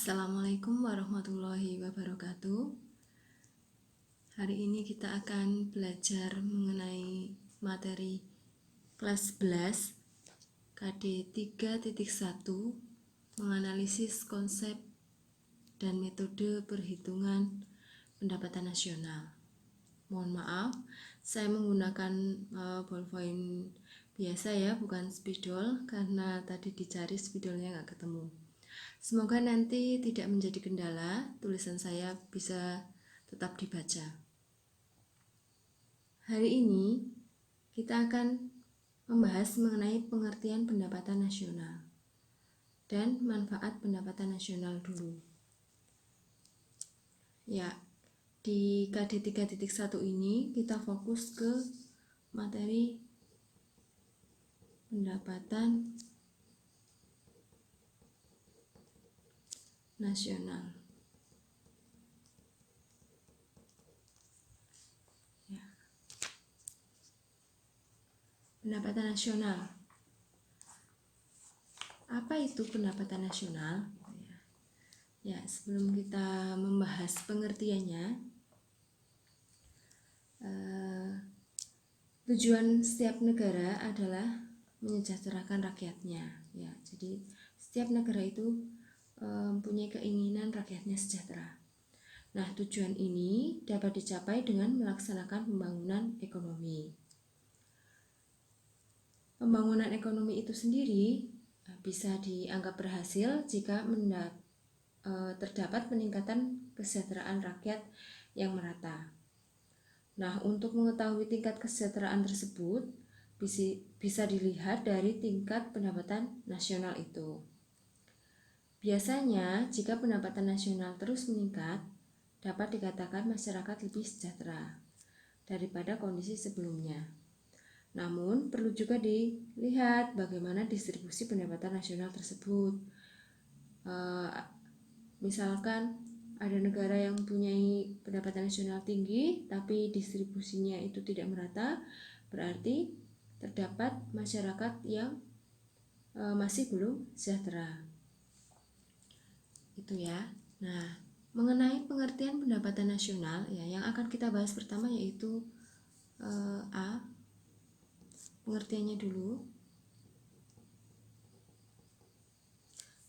Assalamualaikum warahmatullahi wabarakatuh. Hari ini kita akan belajar mengenai materi kelas 11 KD 3.1 menganalisis konsep dan metode perhitungan pendapatan nasional. Mohon maaf, saya menggunakan ballpoint biasa ya, bukan spidol, karena tadi dicari spidolnya nggak ketemu. Semoga nanti tidak menjadi kendala, tulisan saya bisa tetap dibaca. Hari ini kita akan membahas mengenai pengertian pendapatan nasional dan manfaat pendapatan nasional dulu. Ya, di KD 3.1 ini kita fokus ke materi pendapatan nasional. Ya. Pendapatan nasional. Apa itu pendapatan nasional? Ya, sebelum kita membahas pengertiannya, tujuan setiap negara adalah menyejahterakan rakyatnya. Ya, jadi setiap negara itu mempunyai keinginan rakyatnya sejahtera. Nah, tujuan ini dapat dicapai dengan melaksanakan pembangunan ekonomi. Pembangunan ekonomi itu sendiri bisa dianggap berhasil jika terdapat peningkatan kesejahteraan rakyat yang merata. Nah, untuk mengetahui tingkat kesejahteraan tersebut bisa dilihat dari tingkat pendapatan nasional itu. Biasanya, jika pendapatan nasional terus meningkat, dapat dikatakan masyarakat lebih sejahtera daripada kondisi sebelumnya. Namun, perlu juga dilihat bagaimana distribusi pendapatan nasional tersebut. Misalkan ada negara yang mempunyai pendapatan nasional tinggi, tapi distribusinya itu tidak merata, berarti terdapat masyarakat yang masih belum sejahtera. Itu ya. Nah, mengenai pengertian pendapatan nasional, ya, yang akan kita bahas pertama yaitu A. Pengertiannya dulu.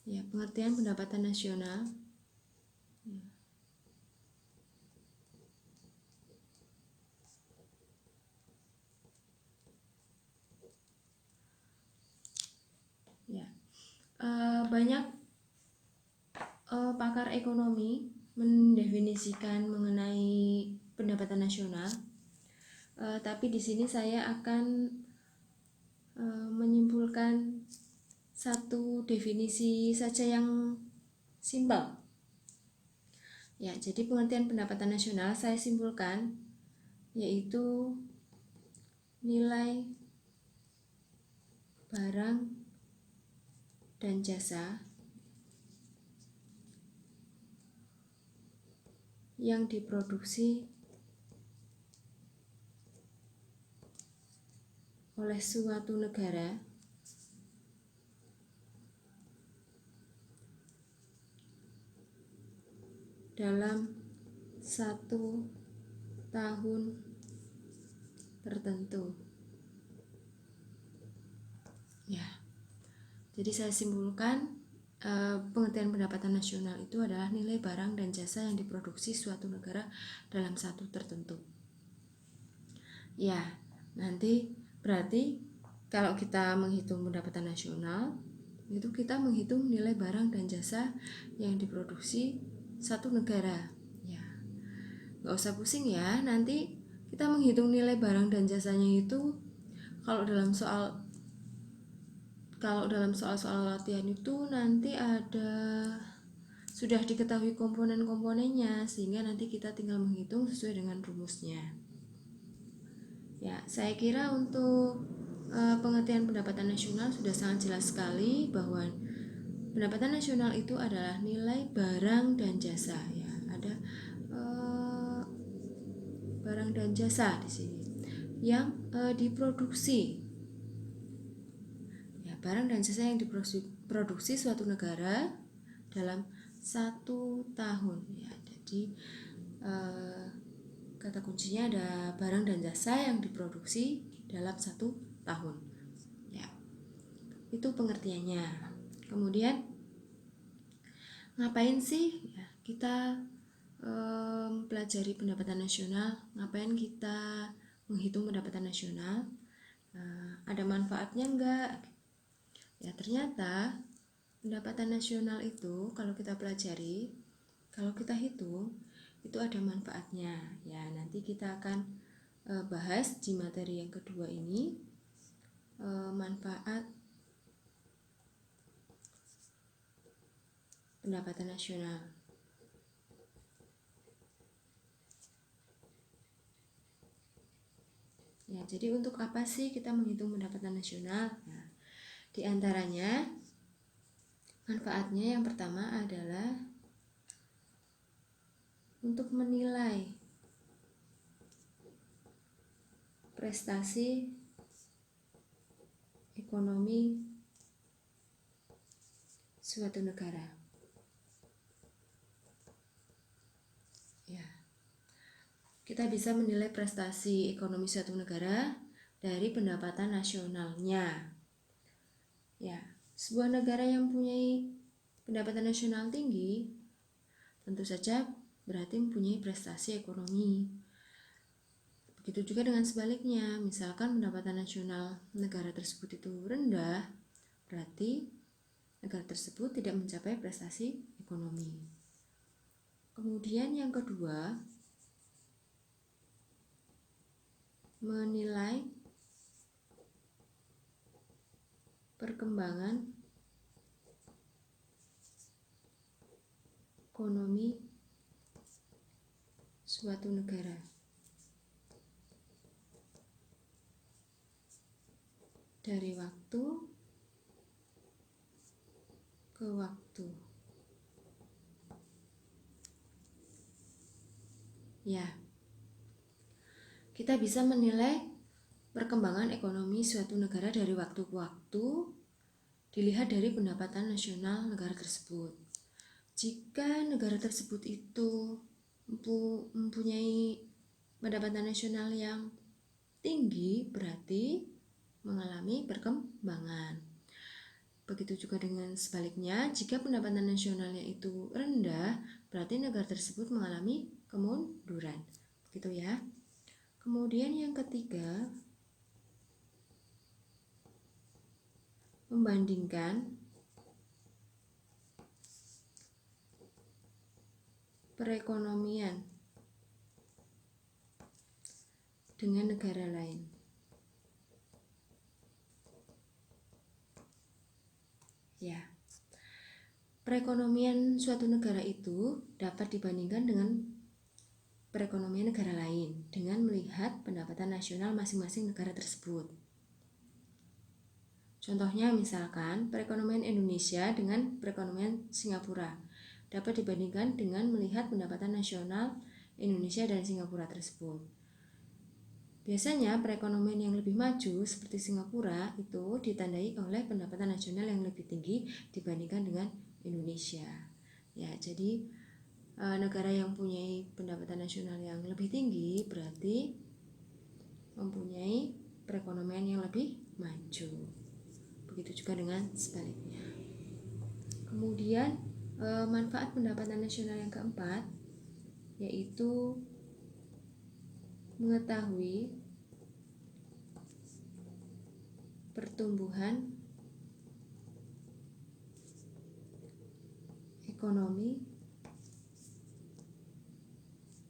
Ya, pengertian pendapatan nasional. Ya. Banyak pakar ekonomi mendefinisikan mengenai pendapatan nasional, tapi di sini saya akan menyimpulkan satu definisi saja yang simpel. Ya, jadi pengertian pendapatan nasional saya simpulkan yaitu nilai barang dan jasa yang diproduksi oleh suatu negara dalam satu tahun tertentu. Ya, jadi saya simpulkan pengertian pendapatan nasional itu adalah nilai barang dan jasa yang diproduksi suatu negara dalam satu tertentu. Ya, nanti berarti kalau kita menghitung pendapatan nasional, itu kita menghitung nilai barang dan jasa yang diproduksi satu negara. Ya, nggak usah pusing ya, nanti kita menghitung nilai barang dan jasanya itu kalau dalam soal-soal latihan itu nanti sudah diketahui komponen-komponennya, sehingga nanti kita tinggal menghitung sesuai dengan rumusnya. Ya, saya kira untuk pengertian pendapatan nasional sudah sangat jelas sekali bahwa pendapatan nasional itu adalah nilai barang dan jasa. Ya, ada barang dan jasa di sini yang diproduksi. Ya, barang dan jasa yang diproduksi suatu negara dalam 1 tahun ya. Jadi kata kuncinya ada barang dan jasa yang diproduksi dalam 1 tahun ya, itu pengertiannya. Kemudian ngapain sih ya kita pelajari pendapatan nasional? Ngapain kita menghitung pendapatan nasional? Ada manfaatnya enggak? Ya, ternyata pendapatan nasional itu kalau kita pelajari, kalau kita hitung, itu ada manfaatnya. Ya, nanti kita akan bahas di materi yang kedua ini, manfaat pendapatan nasional. Ya, jadi untuk apa sih kita menghitung pendapatan nasional? Nah, di antaranya manfaatnya yang pertama adalah untuk menilai prestasi ekonomi suatu negara. Ya. Kita bisa menilai prestasi ekonomi suatu negara dari pendapatan nasionalnya. Ya, sebuah negara yang mempunyai pendapatan nasional tinggi tentu saja berarti mempunyai prestasi ekonomi. Begitu juga dengan sebaliknya, misalkan pendapatan nasional negara tersebut itu rendah, berarti negara tersebut tidak mencapai prestasi ekonomi. Kemudian yang kedua, menilai perkembangan ekonomi suatu negara. Dari waktu ke waktu. Ya, kita bisa menilai perkembangan ekonomi suatu negara dari waktu ke waktu dilihat dari pendapatan nasional negara tersebut. Jika negara tersebut itu mempunyai pendapatan nasional yang tinggi, berarti mengalami perkembangan. Begitu juga dengan sebaliknya, jika pendapatan nasionalnya itu rendah, berarti negara tersebut mengalami kemunduran. Begitu ya. Kemudian yang ketiga, membandingkan perekonomian dengan negara lain. Ya. Perekonomian suatu negara itu dapat dibandingkan dengan perekonomian negara lain dengan melihat pendapatan nasional masing-masing negara tersebut. Contohnya misalkan perekonomian Indonesia dengan perekonomian Singapura dapat dibandingkan dengan melihat pendapatan nasional Indonesia dan Singapura tersebut. Biasanya perekonomian yang lebih maju seperti Singapura itu ditandai oleh pendapatan nasional yang lebih tinggi dibandingkan dengan Indonesia. Ya, jadi negara yang mempunyai pendapatan nasional yang lebih tinggi berarti mempunyai perekonomian yang lebih maju. Begitu juga dengan sebaliknya. Kemudian manfaat pendapatan nasional yang keempat yaitu mengetahui pertumbuhan ekonomi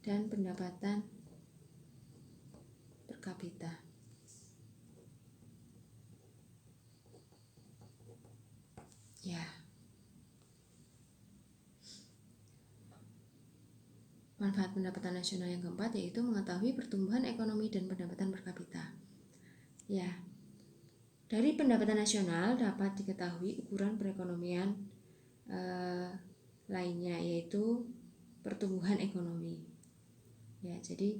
dan pendapatan per kapita. Ya. Manfaat pendapatan nasional yang keempat yaitu mengetahui pertumbuhan ekonomi dan pendapatan per kapita. Ya. Dari pendapatan nasional dapat diketahui ukuran perekonomian lainnya yaitu pertumbuhan ekonomi. Ya, jadi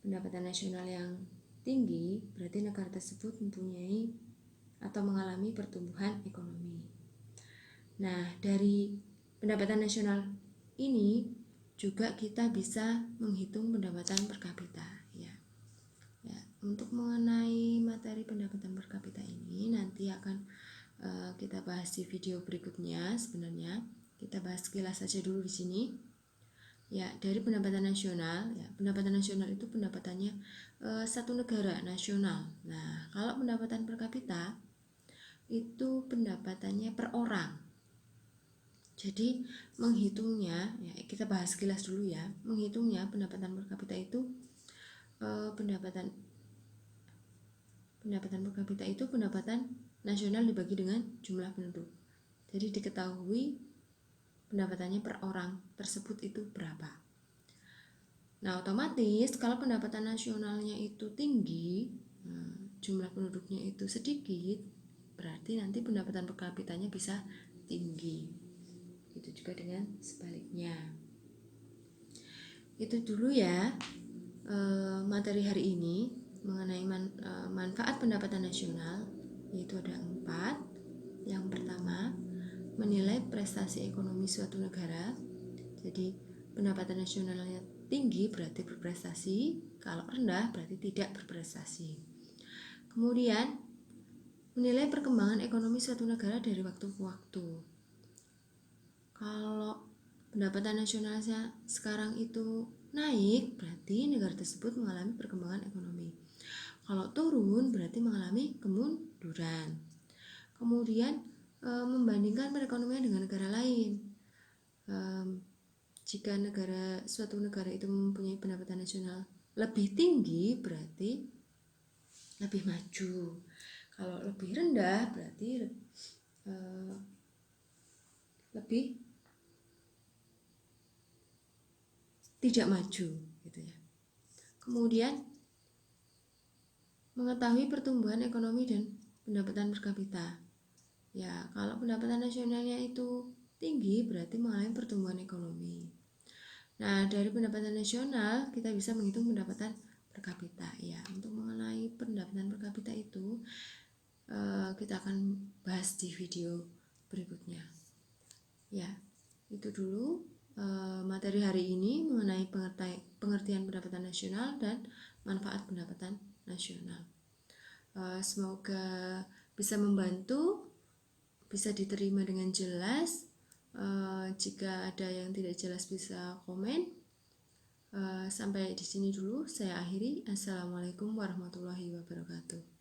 pendapatan nasional yang tinggi berarti negara tersebut mempunyai atau mengalami pertumbuhan ekonomi. Nah, dari pendapatan nasional ini juga kita bisa menghitung pendapatan per kapita ya. Ya, untuk mengenai materi pendapatan per kapita ini nanti akan kita bahas di video berikutnya. Sebenarnya kita bahas sekilas saja dulu di sini. Ya, dari pendapatan nasional, ya, pendapatan nasional itu pendapatannya satu negara nasional. Nah, kalau pendapatan per kapita itu pendapatannya per orang. Jadi menghitungnya, ya, kita bahas sekilas dulu ya. Menghitungnya pendapatan per kapita itu pendapatan per kapita itu pendapatan nasional dibagi dengan jumlah penduduk. Jadi diketahui pendapatannya per orang tersebut itu berapa. Nah, otomatis kalau pendapatan nasionalnya itu tinggi, jumlah penduduknya itu sedikit, berarti nanti pendapatan per kapitanya bisa tinggi. Itu juga dengan sebaliknya. Itu dulu ya materi hari ini mengenai manfaat pendapatan nasional, yaitu ada 4. Yang pertama, menilai prestasi ekonomi suatu negara. Jadi pendapatan nasionalnya tinggi berarti berprestasi, kalau rendah berarti tidak berprestasi. Kemudian menilai perkembangan ekonomi suatu negara dari waktu ke waktu. Kalau pendapatan nasionalnya sekarang itu naik, berarti negara tersebut mengalami perkembangan ekonomi. Kalau turun berarti mengalami kemunduran. Kemudian membandingkan perekonomian dengan negara lain. Jika suatu negara itu mempunyai pendapatan nasional lebih tinggi, berarti lebih maju. Kalau lebih rendah, berarti lebih tidak maju, gitu ya. Kemudian mengetahui pertumbuhan ekonomi dan pendapatan per kapita. Ya, kalau pendapatan nasionalnya itu tinggi, berarti mengalami pertumbuhan ekonomi. Nah, dari pendapatan nasional kita bisa menghitung pendapatan per kapita ya. Untuk mengenai pendapatan per kapita itu kita akan bahas di video berikutnya. Ya, itu dulu materi hari ini mengenai pengertian pendapatan nasional dan manfaat pendapatan nasional. Semoga bisa membantu, bisa diterima dengan jelas. Jika ada yang tidak jelas bisa komen. Sampai di sini dulu saya akhiri. Assalamualaikum warahmatullahi wabarakatuh.